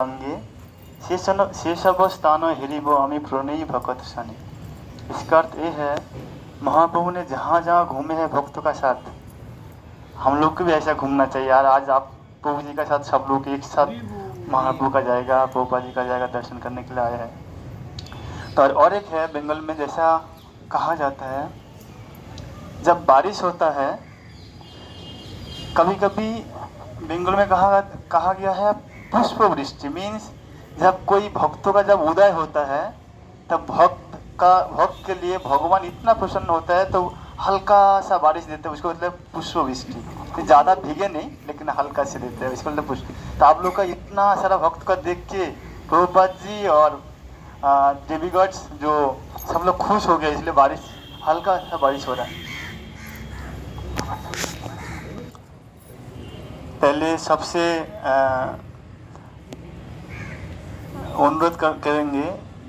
अंगे से सब स्थान हेरिब आमी प्रणयी भगत सने। इसका अर्थ ये है, महाप्रभु ने जहाँ जहाँ घूमे हैं भक्तों का साथ, हम लोग को भी ऐसा घूमना चाहिए यार। आज आप प्रभु जी का साथ सब लोग एक साथ महाप्रभु का जाएगा, प्रभुपाद जी का जाएगा, दर्शन करने के लिए आए हैं। तो और एक है बंगाल में, जैसा कहा जाता है जब बारिश होता है, कभी कभी बंगाल में कहा गया है पुष्प वृष्टि, मीन्स जब कोई भक्तों का जब उदय होता है तब भक्त के लिए भगवान इतना प्रसन्न होता है तो हल्का सा बारिश देते हैं, उसको मतलब पुष्प वृष्टि। तो ज़्यादा भीगे नहीं लेकिन हल्का से देते हैं, इसको मतलब पुष्प। तो आप लोग का इतना सारा भक्त का देख के प्रभुपाद जी और देवीगढ़ जो सब लोग खुश हो गए, इसलिए बारिश हल्का सा बारिश हो रहा है। पहले सबसे अनुरोध करेंगे,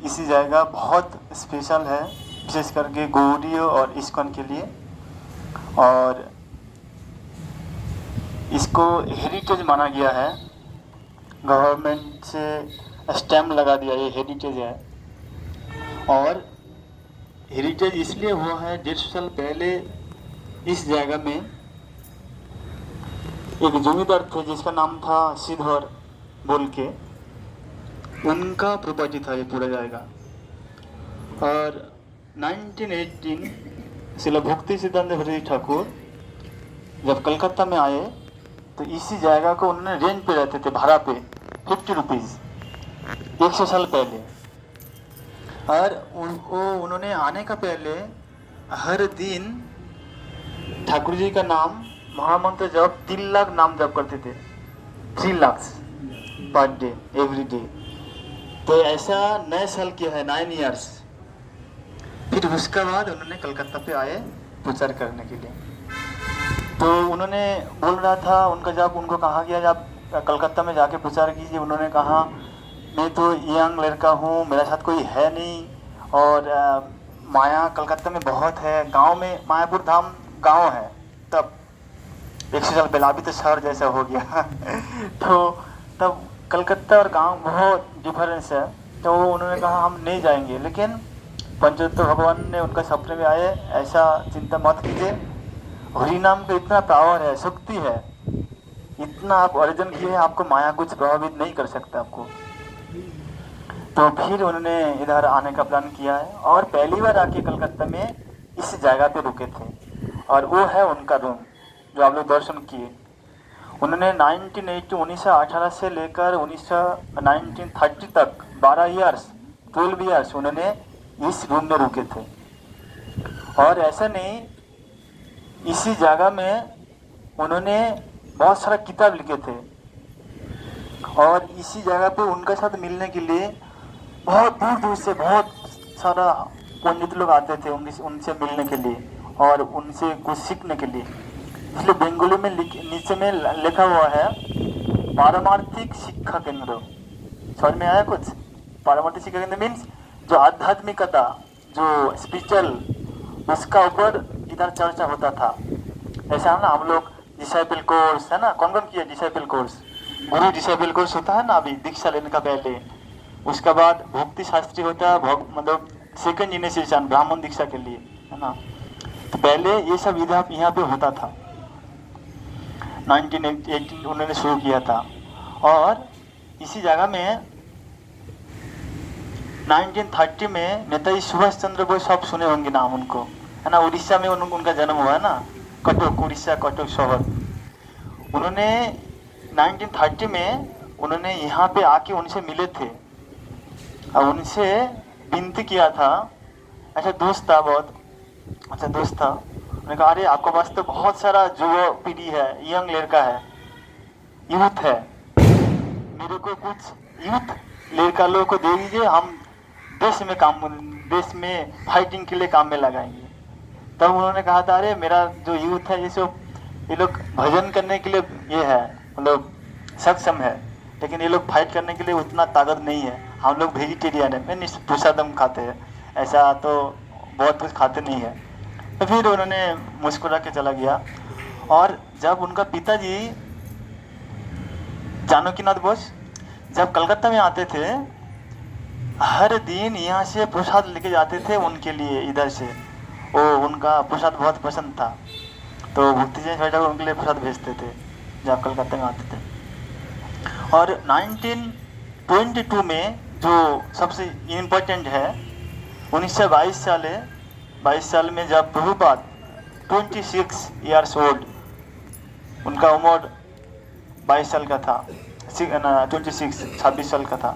इसी जगह बहुत स्पेशल है, विशेष करके गौड़ियों और इस्कॉन के लिए, और इसको हेरिटेज माना गया है। गवर्नमेंट से स्टैम्प लगा दिया, ये हेरिटेज है। और हेरिटेज इसलिए हुआ है, 150 साल पहले इस जगह में एक जमींदार थे जिसका नाम था सिद्धर बोल के, उनका प्रॉपर्टी था ये पूरा जाएगा। और 1918 श्रील भक्ति सिद्धांत हरि ठाकुर जब कलकत्ता में आए तो इसी जगह को उन्होंने रेंट पे रहते थे, भाड़ा पे 50 रुपीज़ 100 साल पहले। और उन्होंने आने का पहले हर दिन ठाकुर जी का नाम महामंत्र जप 3 लाख नाम जप करते थे, 3 lakh per day every day. तो ऐसा 9 साल किया है, 9 इयर्स। फिर उसके बाद उन्होंने कलकत्ता पे आए प्रचार करने के लिए। तो उन्होंने बोल रहा था, उनका जब उनको कहा गया जब कलकत्ता में जाके प्रचार कीजिए, उन्होंने कहा मैं तो यंग लड़का हूँ, मेरे साथ कोई है नहीं, और माया कलकत्ता में बहुत है, गांव में मायापुर धाम गांव है तब 100 साल पहले, अभी तो शहर जैसा हो गया तो तब कलकत्ता और गांव बहुत डिफरेंस है। तो उन्होंने कहा हम नहीं जाएंगे, लेकिन पंचतत्व भगवान ने उनका सपने में आए, ऐसा चिंता मत कीजिए, हरि नाम का इतना पावर है, शक्ति है, इतना आप अर्जन किए, आपको माया कुछ प्रभावित नहीं कर सकता आपको। तो फिर उन्होंने इधर आने का प्लान किया है, और पहली बार आके कलकत्ता में इस जगह पे रुके थे, और वो है उनका रूम जो आप लोग दर्शन किए। उन्होंने 1918 से लेकर 1930 तक 12 ईयर्स उन्होंने इस रूम में रुके थे। और ऐसा नहीं, इसी जगह में उन्होंने बहुत सारा किताब लिखे थे, और इसी जगह पे उनके साथ मिलने के लिए बहुत दूर दूर से बहुत सारा पंडित लोग आते थे उनसे मिलने के लिए और उनसे कुछ सीखने के लिए। इसलिए बंगाली में नीचे में लिखा हुआ है पारमार्थिक शिक्षा केंद्र। समझ में आया कुछ? पारमार्थिक शिक्षा केंद्र मीन्स जो आध्यात्मिकता, जो स्पिरिचुअल, उसका ऊपर इधर चर्चा होता था। ऐसा है ना, हम लोग डिसाइपल कोर्स है ना, कौन कौन किया डिसाइपल कोर्स? गुरु डिसाइपल कोर्स होता है ना अभी दीक्षा लेने का पहले, उसके बाद भक्ति शास्त्री होता है, मतलब सेकंड इनिशिएशन ब्राह्मण दीक्षा के लिए, है ना। तो पहले ये सब इधर यहाँ पे होता था, 1918 उन्होंने शुरू किया था। और इसी जगह में 1930 में नेताजी सुभाष चंद्र बोस, सब सुने होंगे नाम उनको, है ना। उड़ीसा में उनका जन्म हुआ है ना, कटक, उड़ीसा कटक शहर। उन्होंने 1930 में उन्होंने यहाँ पे आके उनसे मिले थे और उनसे विनती किया था। अच्छा दोस्त था, बहुत अच्छा दोस्त था। उन्होंने कहा अरे आपके पास तो बहुत सारा युवा पीढ़ी है, यंग लड़का है, यूथ है, मेरे को कुछ यूथ लड़का लोगों को दे दीजिए, हम देश में फाइटिंग के लिए काम में लगाएंगे। तब उन्होंने कहा था अरे मेरा जो यूथ है ये लोग भजन करने के लिए ये है, मतलब सक्षम है, लेकिन ये लोग फाइट करने के लिए उतना ताकत नहीं है। हम लोग वेजिटेरियन है, मैंने प्रसादम खाते हैं, ऐसा तो बहुत कुछ खाते नहीं है। तो फिर उन्होंने मुस्कुरा के चला गया। और जब उनका पिताजी जानकीनाथ बोस जब कलकत्ता में आते थे हर दिन यहाँ से प्रसाद लेके जाते थे उनके लिए इधर से, वो उनका प्रसाद बहुत पसंद था, तो भक्ति जैन छोटे ठाकुर उनके लिए प्रसाद भेजते थे जब कलकत्ता में आते थे। और 1922 में जो सबसे इम्पोर्टेंट है 1922 साल है, 22 साल में जब प्रभुपाद 26 ईयर्स ओल्ड, उनका उम्र 22 साल का था, 26 साल का था।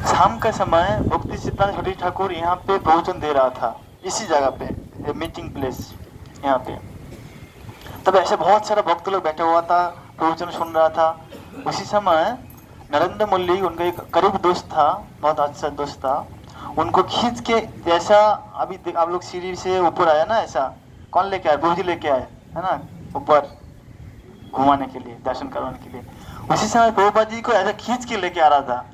शाम का समय भक्ति सिद्धांत छोटे ठाकुर यहाँ पे प्रवचन दे रहा था, इसी जगह पे मीटिंग प्लेस यहाँ पे। तब ऐसे बहुत सारा भक्त लोग बैठा हुआ था, प्रवचन सुन रहा था। उसी समय नरेंद्र मल्लिक उनका एक करीब दोस्त था, बहुत अच्छा दोस्त था, उनको खींच के, जैसा अभी आप लोग सीढ़ी से ऊपर आया ना, ऐसा कौन लेके आए, प्रभु जी लेके आए है ना ऊपर घुमाने के लिए, दर्शन करवाने के लिए। उसी समय प्रभुपाद जी को ऐसा खींच के लेके आ रहा था,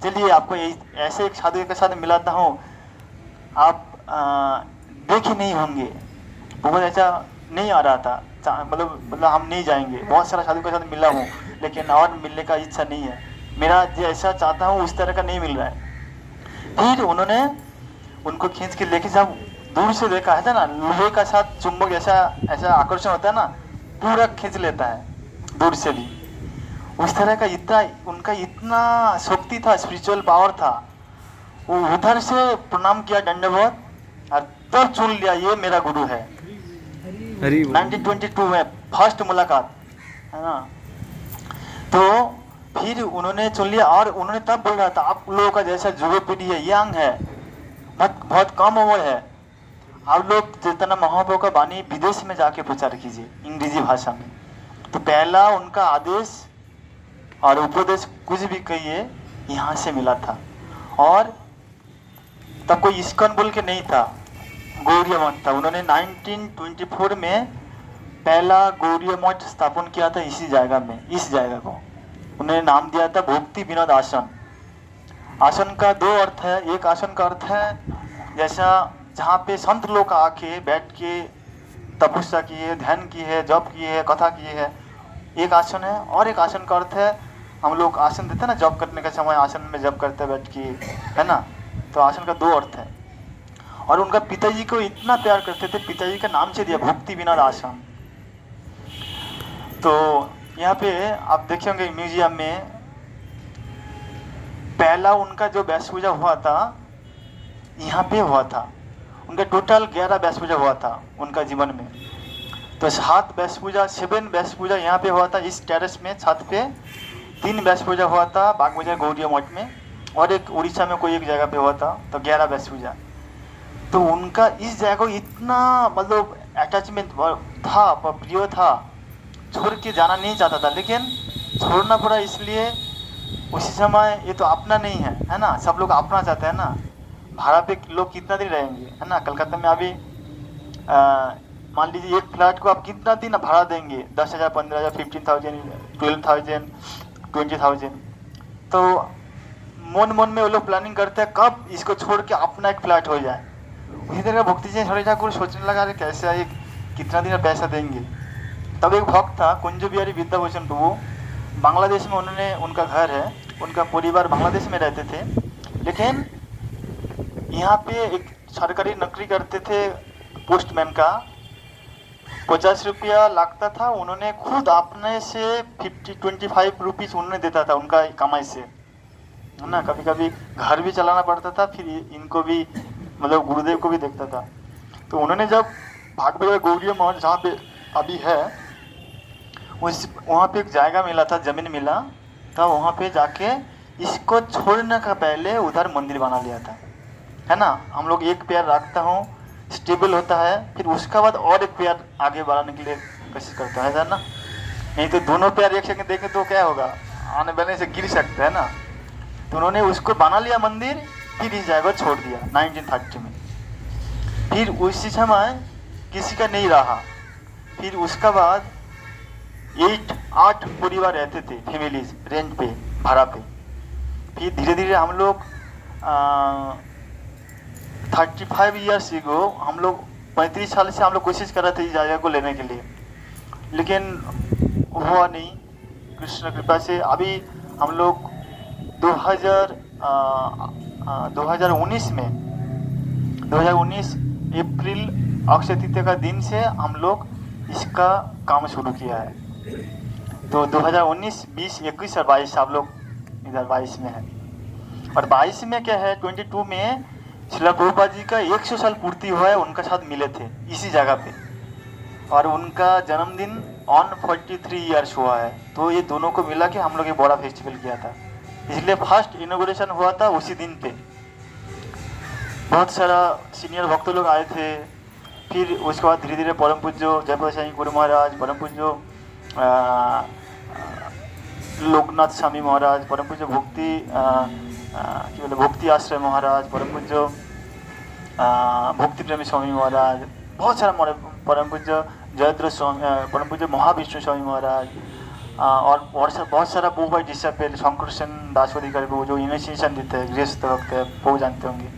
चलिए आपको ऐसे एक साधु के साथ मिलाता हूँ, आप देखे नहीं होंगे। प्रभुपाद ऐसा नहीं आ रहा था, मतलब हम नहीं जाएंगे, बहुत सारा साधु के साथ मिला हूँ लेकिन और मिलने का इच्छा नहीं है, मेरा जैसा चाहता हूँ उस तरह का नहीं मिल रहा है। फिर उन्होंने उनको खींच के लेके, जब दूर से देखा है ना, लोहे का साथ चुंबक जैसा ऐसा आकर्षण होता है ना, पूरा खींच लेता है दूर से भी, उस तरह का इतना उनका इतना शक्ति था, स्पिरिचुअल पावर था। वो उधर से प्रणाम किया दंडवत, और तब चुन लिया ये मेरा गुरु है। 1922 में फर्स्ट मुलाकात है ना, तो फिर उन्होंने चुन लिया। और उन्होंने तब बोल रहा था, आप लोगों का जैसा युवा पीढ़ी है, यंग है, बहुत कम उम्र है, आप लोग चैतन्य महाप्रभु का वाणी विदेश में जाके प्रचार कीजिए अंग्रेजी भाषा में। तो पहला उनका आदेश और उपदेश कुछ भी कहिए यहाँ से मिला था। और तब कोई इस्कॉन बोल के नहीं था, गौड़ीय मठ था। उन्होंने 1924 में पहला गौड़ीय मठ स्थापन किया था इसी जगह में। इस जगह को उन्होंने नाम दिया था भक्ति विनोद आसन। आसन का दो अर्थ है, एक आसन का अर्थ है जैसा जहाँ पे संत लोग आके बैठ के तपस्या की है, ध्यान की है, जप की है, कथा की है, एक आसन है। और एक आसन का अर्थ है, हम लोग आसन देते हैं ना जप करने का समय, आसन में जप करते बैठ के, है ना, तो आसन का दो अर्थ है। और उनका पिताजी को इतना प्यार करते थे, पिताजी का नाम से दिया भक्ति विनोद आसन। तो यहाँ पे आप देखेंगे म्यूजियम में पहला उनका जो व्यास पूजा हुआ था यहाँ पे हुआ था। उनका टोटल 11 व्यास पूजा हुआ था उनका जीवन में। तो 7 व्यास पूजा, 7 व्यास पूजा यहाँ पे हुआ था इस टेरेस में, छत पे। 3 व्यास पूजा हुआ था बाग बाजार गौड़ीय मठ में, और एक उड़ीसा में कोई एक जगह पे हुआ था। तो 11 व्यास पूजा। तो उनका इस जगह को इतना मतलब अटैचमेंट था, प्रिय था, छोड़ के जाना नहीं चाहता था, लेकिन छोड़ना पड़ा इसलिए उसी समय ये तो अपना नहीं है, है ना, सब लोग अपना चाहते हैं ना। भाड़ा पे लोग कितना दिन रहेंगे, है ना। कलकत्ता में अभी मान लीजिए एक फ्लैट को आप कितना दिन भाड़ा देंगे, 10,000, 15,000, 15,000, 12,000, 20,000। तो मन मन में वो लोग प्लानिंग करते हैं कब इसको छोड़ के अपना एक फ्लैट हो जाए। उसी तरह भक्ति जी छोटे ठाकुर सोचने लगा अरे कैसे है, कितना दिन पैसा देंगे। तब एक भक्त था कुंज बिहारी विद्याभूषण प्रभु, बांग्लादेश में उन्होंने, उनका घर है, उनका परिवार बांग्लादेश में रहते थे, लेकिन यहाँ पे एक सरकारी नौकरी करते थे पोस्टमैन का। 50 रुपया लगता था, उन्होंने खुद अपने से 25 रुपीज़ उन्होंने देता था उनका कमाई से, है ना। कभी कभी घर भी चलाना पड़ता था, फिर इनको भी मतलब गुरुदेव को भी देखता था। तो उन्होंने जब भाग बाजार गौड़ीय मठ जहाँ पे अभी है, वहाँ पे एक जगह मिला था, जमीन मिला था, वहाँ पे जाके इसको छोड़ने का पहले उधर मंदिर बना लिया था, है ना। हम लोग एक पैर रखता हूँ, स्टेबल होता है, फिर उसका बाद और एक पैर आगे बढ़ाने के लिए कोशिश करता है ना। नहीं तो दोनों पैर एक सेकंड देखें तो क्या होगा, आने वाले से गिर सकते हैं ना। तो उन्होंने उसको बना लिया मंदिर, फिर इस जगह छोड़ दिया 1930 में। फिर उसी समय किसी का नहीं रहा। फिर उसका बाद 8 परिवार रहते थे, फैमिलीज, रेंट पे, भाड़ा पे। फिर धीरे धीरे हम लोग 35 ईयर्स एगो, हम लोग 35 साल से हम लोग कोशिश कर रहे थे इस जगह को लेने के लिए, लेकिन हुआ नहीं। कृष्ण कृपा से अभी हम लोग 2019 में 2019 अप्रैल अक्षय तृतीया का दिन से हम लोग इसका काम शुरू किया है। तो 2019, 20, 21 और 22 आप लोग इधर 22 में है। और 22 में क्या है, 22 में श्रील प्रभुपाद जी का 100 साल पूर्ति हुआ है, उनका साथ मिले थे इसी जगह पे, और उनका जन्मदिन ऑन 43 ईयर्स हुआ है। तो ये दोनों को मिला के हम लोग एक बड़ा फेस्टिवल किया था, इसलिए फर्स्ट इनॉग्रेशन हुआ था उसी दिन पे। बहुत सारा सीनियर भक्त लोग आए थे। फिर उसके बाद धीरे धीरे परम पूज्य जयप्रकाश साईं गुरु महाराज, परम पूज्य लोकनाथ स्वामी महाराज, परम पूज्य भक्ति आश्रय महाराज, परम पूज्य भक्ति प्रेमी स्वामी महाराज, बहुत सारा परम पूज्य जयद्र स्वामी, परम पूज्य महाविष्णु स्वामी महाराज, और बहुत सारा बहु डिसिपल शंकर सेन दास अधिकारी को जो इनिशिएशन देते हैं, गृहस्थ भक्त है, वो जानते होंगे।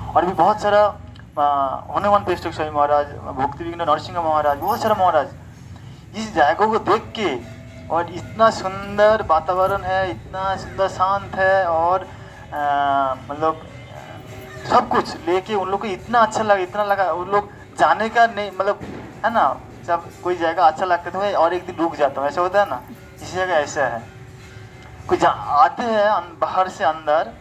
और भी बहुत सारा हनुमान पेस्टक स्वामी महाराज, भक्ति विघ्न नरसिंह महाराज, बहुत सारा महाराज। इस जगह को देख के, और इतना सुंदर वातावरण है, इतना सुंदर शांत है, और मतलब सब कुछ लेके उन लोग को इतना अच्छा लगा, इतना लगा उन लोग जाने का नहीं, मतलब है ना, जब कोई जगह अच्छा लगता है तो और एक दिन रुक जाता हूँ, ऐसा होता है ना। इसी जगह ऐसा है, कोई आते हैं बाहर से अंदर,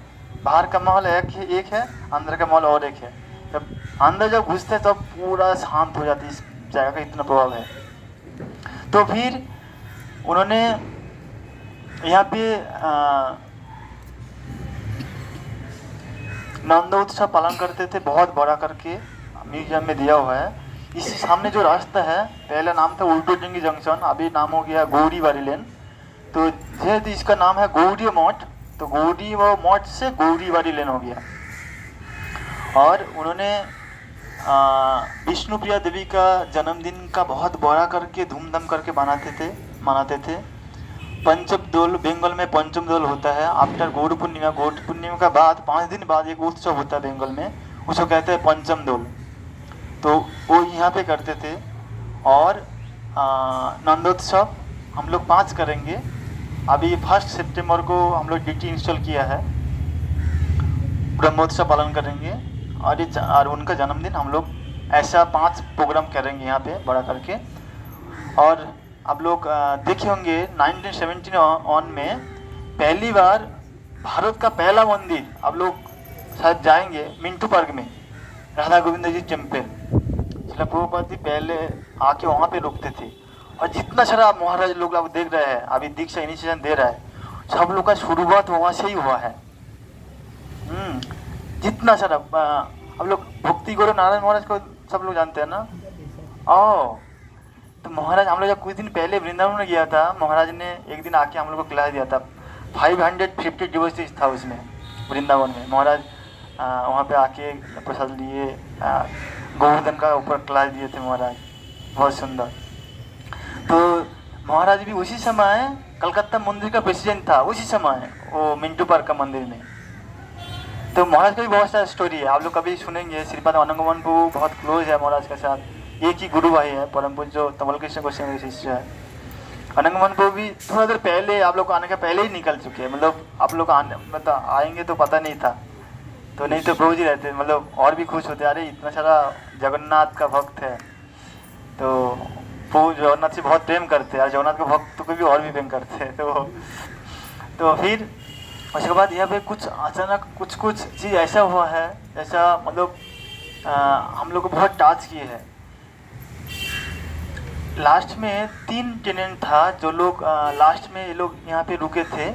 बाहर का माहौल एक है, अंदर का माहौल और एक है। जब अंदर जब घुसते हैं तब पूरा शांत हो जाती है, इस जगह का इतना प्रभाव है। तो फिर उन्होंने यहाँ पे नंदोत्सव पालन करते थे, बहुत बड़ा करके म्यूजियम में दिया हुआ है। इसी सामने जो रास्ता है, पहला नाम था उल्टोडिंगी जंक्शन, अभी नाम हो गया गौरी वारी लेन। तो जेहेतु इसका नाम है गौड़ी मठ, तो गौड़ी व मठ से गौरी वारी लेन हो गया। और उन्होंने विष्णुप्रिया देवी का जन्मदिन का बहुत बड़ा करके धूमधाम करके मनाते थे। पंचम दोल, बंगाल में पंचम दोल होता है आफ्टर गौड़ पूर्णिमा। गौड़ पूर्णिमा का बाद 5 दिन बाद एक उत्सव होता है बंगाल में, उसको कहते हैं पंचम दोल। तो वो यहाँ पे करते थे। और नंदोत्सव हम लोग 5 करेंगे। अभी 1 सितंबर को हम लोग DT इंस्टॉल किया है, ब्रह्मोत्सव पालन करेंगे। और उनका जन्मदिन हम लोग ऐसा 5 प्रोग्राम करेंगे यहाँ पे बड़ा करके। और आप लोग देखे होंगे 1971 में पहली बार भारत का पहला मंदिर, आप लोग शायद जाएंगे मिंटू पार्क में, राधा गोविंद जी टेम्पल। श्रील प्रभुपाद जी पहले आके वहाँ पे रुकते थे। और जितना सारा महाराज लोग आप देख रहे हैं, अभी दीक्षा इनिशिएशन दे रहा है, सब लोग का शुरुआत वहाँ से ही हुआ है। जितना सारा आप लोग भक्ति गुरु नारायण महाराज को सब लोग जानते हैं ना। तो महाराज, हम लोग जब कुछ दिन पहले वृंदावन में गया था, महाराज ने एक दिन आके हम लोग को क्लास दिया था। 550 डिवोटीज था उसमें वृंदावन में। महाराज वहाँ पे आके प्रसाद लिए, गोवर्धन का ऊपर क्लास दिए थे महाराज, बहुत सुंदर। तो महाराज भी उसी समय कलकत्ता मंदिर का प्रेसिडेंट था, उसी समय वो मिंटू पार्क का मंदिर में। तो महाराज का भी बहुत सारा स्टोरी है, आप लोग कभी सुनेंगे। श्रीपाद अनंगमन प्रभु बहुत क्लोज है महाराज के साथ, एक ही गुरु भाई है, परम पूज्य तमल कृष्ण गोस्वामी शिष्य है। अनंगमन प्रभु भी थोड़ा देर पहले, आप लोग आने के पहले ही निकल चुके हैं, मतलब आप लोग मतलब आएंगे तो पता नहीं था। तो नहीं तो प्रभु जी रहते, मतलब और भी खुश होते, अरे इतना सारा जगन्नाथ का भक्त है। तो प्रभु जगन्नाथ से बहुत प्रेम करते हैं, और जगन्नाथ के भक्त को भी और भी प्रेम करते हैं। तो फिर उसके बाद यहाँ पे कुछ अचानक कुछ चीज़ ऐसा हुआ है, ऐसा मतलब हम लोग को बहुत टच किए है। लास्ट में 3 टेनेंट था जो लोग लास्ट में ये लोग यहाँ पे रुके थे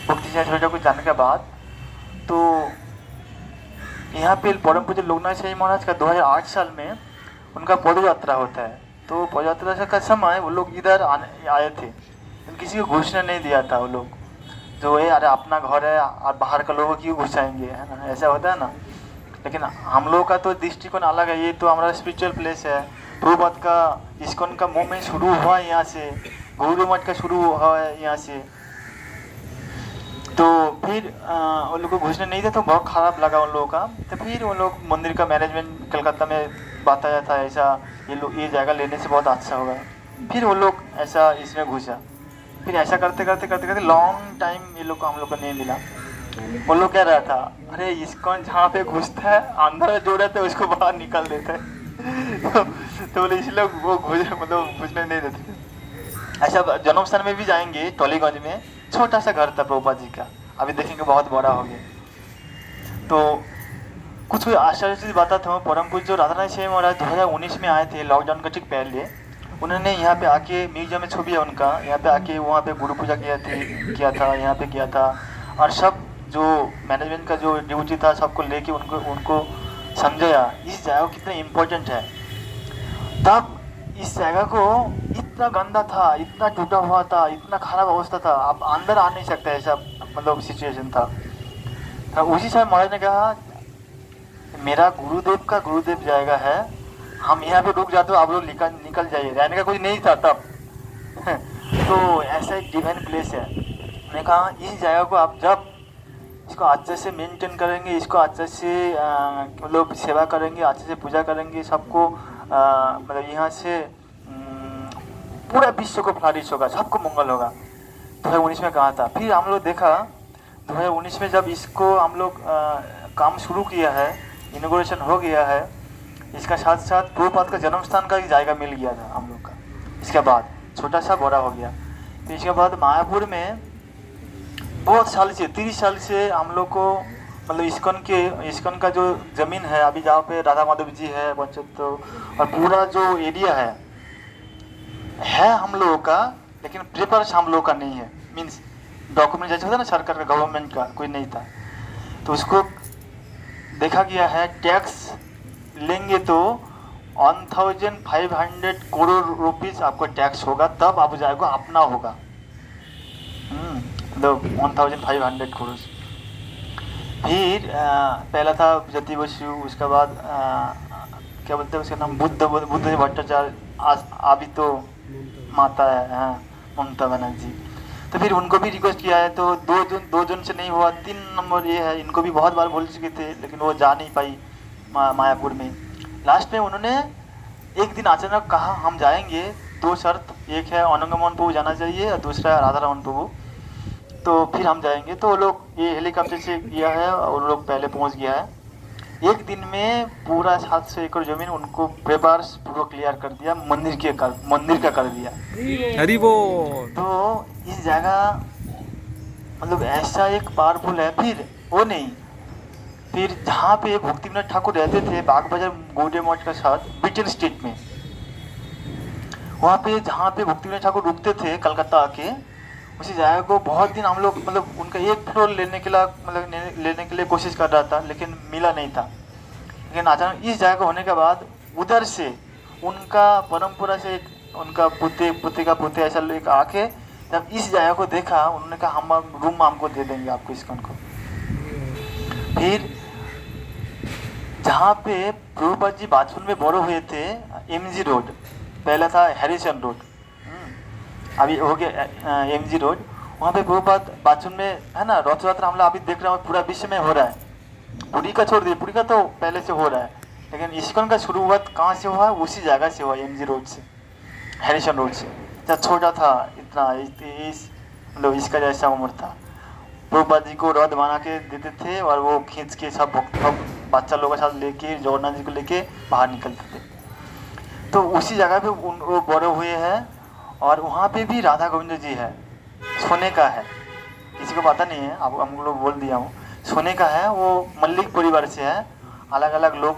भक्ति छोटा कुछ जाने के बाद। तो यहाँ पे परम पूज्य लोकनाथ साईं महाराज का 2008 साल में उनका पद यात्रा होता है। तो पद यात्रा का समय वो लोग इधर आए थे, किसी को घुसने नहीं दिया था। वो लोग जो है, अरे अपना घर है और बाहर का लोगों क्यों घुसाएंगे, है ना, ऐसा होता है ना। लेकिन हम लोगों का तो दृष्टिकोण अलग है, ये तो हमारा स्पिरिचुअल प्लेस है। प्रभुपाद का इस्कॉन का मूवमेंट शुरू हुआ है यहाँ से, गौरी मठ का शुरू हुआ है यहाँ से। तो फिर उन लोगों को घुसने नहीं दिया, तो बहुत ख़राब लगा उन लोगों का। तो फिर उन लोग मंदिर का मैनेजमेंट कलकत्ता में बताया था ऐसा, ये जगह लेने से बहुत अच्छा होगा। फिर वो लोग ऐसा इसमें घुसा। फिर ऐसा करते करते करते करते लॉन्ग टाइम ये लोग को हम लोग को नहीं मिला। वो लोग कह रहा था अरे इस्कॉन जहाँ पे घुसता है अंदर जो रहते है उसको बाहर निकाल देता है। तो बोले इसलिए वो मतलब घुसने नहीं देते। ऐसा जन्म स्थान में भी जाएंगे, टोलीगंज में छोटा सा घर था प्रभुपाद जी का, अभी देखेंगे बहुत बड़ा हो गया। तो कुछ आश्चर्य चीज बताता हूँ। परम पूज्य जो राधा सिंह महाराज 2019 में आए थे, लॉकडाउन का ठीक पहले। उन्होंने यहाँ पे आके, म्यूजियम में छवि है उनका, यहाँ पे आके वहाँ पे गुरु पूजा किया था, यहाँ पे किया था। और सब जो मैनेजमेंट का जो ड्यूटी था सबको लेके उनको समझाया इस जगह कितना इम्पोर्टेंट है। तब इस जगह को इतना गंदा था, इतना टूटा हुआ था, इतना खराब अवस्था था, आप अंदर आ नहीं सकते, ऐसा मतलब सिचुएशन था। तो उसी समय महाराज ने कहा मेरा गुरुदेव का गुरुदेव जाएगा है, हम यहाँ पे रुक जाते हो, आप लोग निकल जाइए, रहने का कोई नहीं था तब। तो ऐसा एक डिवाइन प्लेस है। मैंने कहा इस जगह को आप जब इसको अच्छे से मेंटेन करेंगे, इसको अच्छे से मतलब सेवा करेंगे, अच्छे से पूजा करेंगे, सबको मतलब यहाँ से पूरा विश्व को फ्लरिश होगा, सबको मंगल होगा। 2019 में कहा था। फिर हम लोग देखा 2019 में जब इसको हम लोग काम शुरू किया है, इनोग्रेशन हो गया है, इसका साथ साथ प्रभुपाद का जन्म स्थान का भी जायगा मिल गया था हम लोग का। इसके बाद छोटा सा बड़ा हो गया। तो इसके बाद मायापुर में बहुत साल से 30 साल से हम लोग को मतलब इस्कॉन का जो ज़मीन है अभी जहाँ पे राधा माधव जी है पंचत्व और पूरा जो एरिया है हम लोगों का, लेकिन पेपर्स हम लोग का नहीं है। मीन्स डॉक्यूमेंट जैसे होता है ना सरकार का, गवर्नमेंट का कोई नहीं था। तो उसको देखा गया है टैक्स लेंगे तो 1500 करोड़ रुपीस आपको टैक्स होगा, तब आप जाएगा अपना होगा। 1500 करोड़। फिर पहला था जति बसु, उसके बाद क्या बोलते हैं उसका नाम बुद्ध भट्टाचार्य, अभी तो माता है ममता बनर्जी। तो फिर उनको भी रिक्वेस्ट किया है, तो दो जन से नहीं हुआ। 3 नंबर ये है, इनको भी बहुत बार बोल चुके थे लेकिन वो जा नहीं पाई मायापुर में। लास्ट में उन्होंने एक दिन अचानक कहा हम जाएंगे, 2 शर्त, एक है अनंग मोहन प्रभु जाना चाहिए और दूसरा है राधा रमन प्रभु, तो फिर हम जाएंगे। तो वो लोग ये हेलीकॉप्टर से किया है और वो लोग पहले पहुंच गया है। एक दिन में पूरा 700 एकड़ जमीन उनको पेपर्स पूरा क्लियर कर दिया, मंदिर का कर दिया। हरी वो तो इस जगह मतलब ऐसा एक पावरफुल है। फिर वो नहीं, फिर जहाँ पे भक्ति विनोद ठाकुर रहते थे बाग बाजार गौड़िया मठ के साथ ब्रिटेन स्टेट में, वहाँ पे जहाँ पे भक्ति विनोद ठाकुर रुकते थे कलकत्ता आके, उसी जगह को बहुत दिन हम लोग मतलब उनका एक फ्लोर लेने के लिए कोशिश कर रहा था लेकिन मिला नहीं था। लेकिन अचानक इस जगह को होने के बाद उधर से उनका परंपरा से उनका पुते ऐसा लोग आके जब इस जगह को देखा, उन्होंने कहा हम रूम हमको दे देंगे आपको इस्कॉन को। फिर जहाँ पे प्रभुपाद जी बचपन में बड़े हुए थे, MG रोड, पहला था हैरिसन रोड, अभी हो गया MG रोड। वहाँ पे प्रभुपाद बचपन में है ना, रथ यात्रा हम लोग अभी देख रहे हैं पूरा विश्व में हो रहा है। पुरी का छोड़ दिए, पुरी का तो पहले से हो रहा है, लेकिन इस्कॉन का शुरुआत कहाँ से हुआ? उसी जगह से हुआ, MG रोड से, हैरिसन रोड से। जब छोटा था इतना मतलब इसका जैसा उम्र था, प्रभुपाद जी को रथ बना के देते थे और वो खींच के सब बच्चा लोगों के साथ लेके जगन्नाथ जी को लेके बाहर निकलते थे। तो उसी जगह पे वो बड़े हुए हैं। और वहाँ पे भी राधा गोविंद जी है, सोने का है, किसी को पता नहीं है, अब हम लोग बोल दिया हूँ, सोने का है। वो मल्लिक परिवार से है, अलग अलग लोग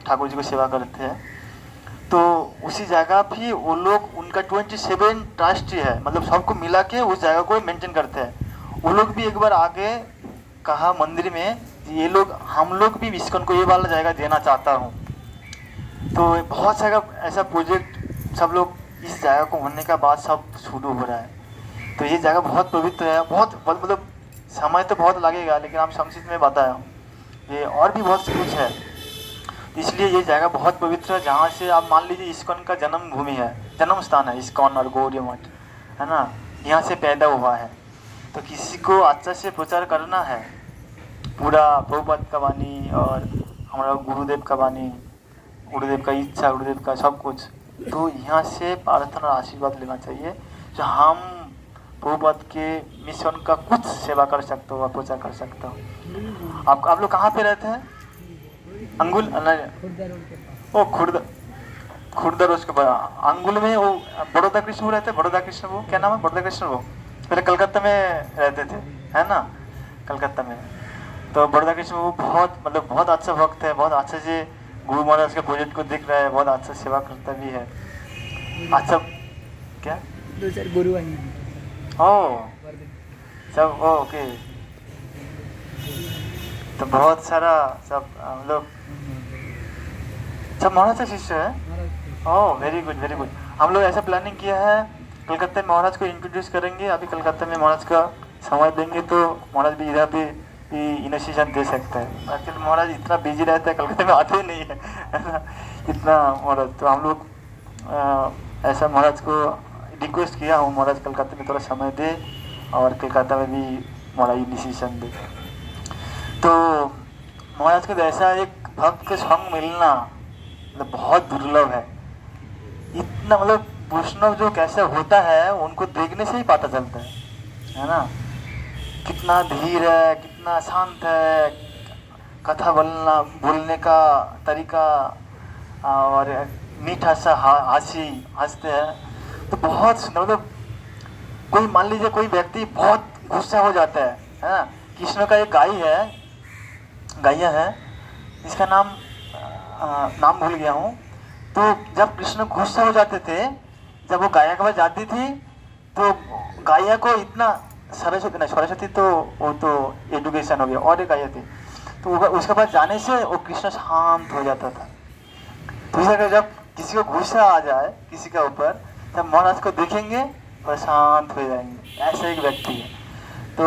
ठाकुर जी को सेवा करते हैं। तो उसी जगह भी वो लोग, उनका 27 ट्रस्ट है, मतलब सबको मिला के उस जगह को मेंटेन करते हैं। वो लोग भी एक बार आगे कहा मंदिर में, ये लोग हम लोग भी इस्कॉन को ये वाला जगह देना चाहता हूँ। तो बहुत सारा ऐसा प्रोजेक्ट सब लोग इस जगह को होने का बाद सब शुरू हो रहा है। तो ये जगह बहुत पवित्र है, बहुत मतलब समय तो बहुत लगेगा लेकिन हम संक्षिप्त में बताया हूँ, ये और भी बहुत कुछ है। इसलिए ये जगह बहुत पवित्र है, जहाँ से आप मान लीजिए इस्कॉन का जन्म भूमि है, जन्म स्थान है इस्कॉन और गौड़िया मठ, है ना, यहाँ से पैदा हुआ है। तो किसी को अच्छा से प्रचार करना है, पूरा प्रभुपाद का वाणी और हमारा गुरुदेव का वाणी, गुरुदेव का इच्छा, गुरुदेव का सब कुछ, तो यहाँ से प्रार्थना और आशीर्वाद लेना चाहिए। जो हम प्रभुपाद के मिशन का कुछ सेवा कर सकते हो, प्रचार कर सकते हो। आप लोग कहाँ पे रहते हैं? अंगुल ओ खुर्दा रोज के अंगुल में वो बड़ौदा कृष्ण वो रहते हैं। बड़ौदा कृष्ण वो क्या नाम है? बड़ौदा कृष्ण वो पहले कलकत्ता में रहते थे, है ना, कलकत्ता में। तो बड़ौदा कृष्ण वो बहुत मतलब बहुत अच्छा भक्त है, बहुत अच्छे से गुरु महाराज के प्रोजेक्ट को देख रहा है, बहुत अच्छा सेवा करता भी है। अच्छा क्या दो चार गुरु आई ओ सब ओके। तो बहुत सारा सब हम लोग सब महाराज का शिष्य है। Oh very good very good. हम लोग ऐसा प्लानिंग किया है, कलकत्ता में महाराज को इंट्रोड्यूस करेंगे। अभी कलकत्ता में महाराज का समय देंगे तो महाराज भी इधर पे इनिशिएशन दे सकता है। एक्चुअली महाराज इतना बिजी रहता है, कलकत्ता में आते ही नहीं है ना इतना महाराज। तो हम लोग ऐसा महाराज को रिक्वेस्ट किया हूँ, महाराज कलकत्ता में थोड़ा समय दे और कलकत्ता में भी महाराज इनिशिएशन दे। तो महाराज को ऐसा एक भक्त के संग मिलना मतलब बहुत दुर्लभ है। इतना मतलब वैष्णव जो कैसे होता है उनको देखने से ही पता चलता है ना, कितना धीर है, कितना शांत है, कथा बोलने का तरीका और मीठा सा हंसते हैं। तो बहुत सुंदर मतलब कोई मान लीजिए कोई व्यक्ति बहुत गुस्सा हो जाता है ना। कृष्ण का एक गैया है जिसका नाम भूल गया हूँ। तो जब कृष्ण गुस्सा हो जाते थे, जब वो गाया के पास जाती थी तो गाया को इतना सरस्वती तो वो तो एजुकेशन हो गया, और एक गाया थी तो उसके पास जाने से वो कृष्ण शांत हो जाता था। तो इस तरह जब किसी को गुस्सा आ जाए किसी के ऊपर, तब महाराज को देखेंगे और शांत हो जाएंगे। ऐसा एक व्यक्ति है। तो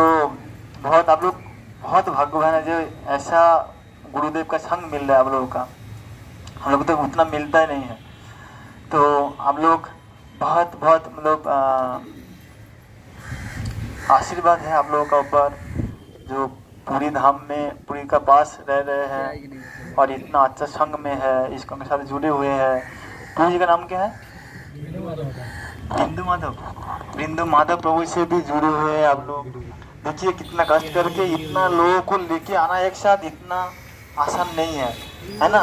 बहुत आप लोग बहुत भाग्यवान है जो ऐसा गुरुदेव का संग मिल रहा है आप लोगों का। हम लोग तो उतना मिलता ही नहीं है। तो आप लोग बहुत बहुत मतलब आशीर्वाद है आप लोगों का ऊपर, जो पूरी धाम में पुरी का पास रह रहे हैं और इतना अच्छा संग में है, इसको के साथ जुड़े हुए हैं। प्रभु जी का नाम क्या है? बिंदु माधव प्रभु से भी जुड़े हुए हैं आप लोग। देखिए कितना कष्ट करके इतना लोगों को लेके आना एक साथ इतना आसान नहीं है ना।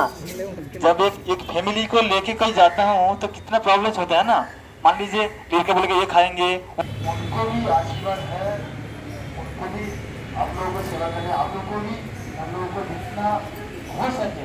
जब एक फैमिली को लेके कहीं जाता हूँ तो कितना प्रॉब्लम्स होता है ना। मान लीजिए लड़के बोले ये खाएंगे, उनको भी आशीर्वाद है, उनको भी आप लोगों को सेवा करें, आप लोगों को भी हम लोगों को जितना हो सके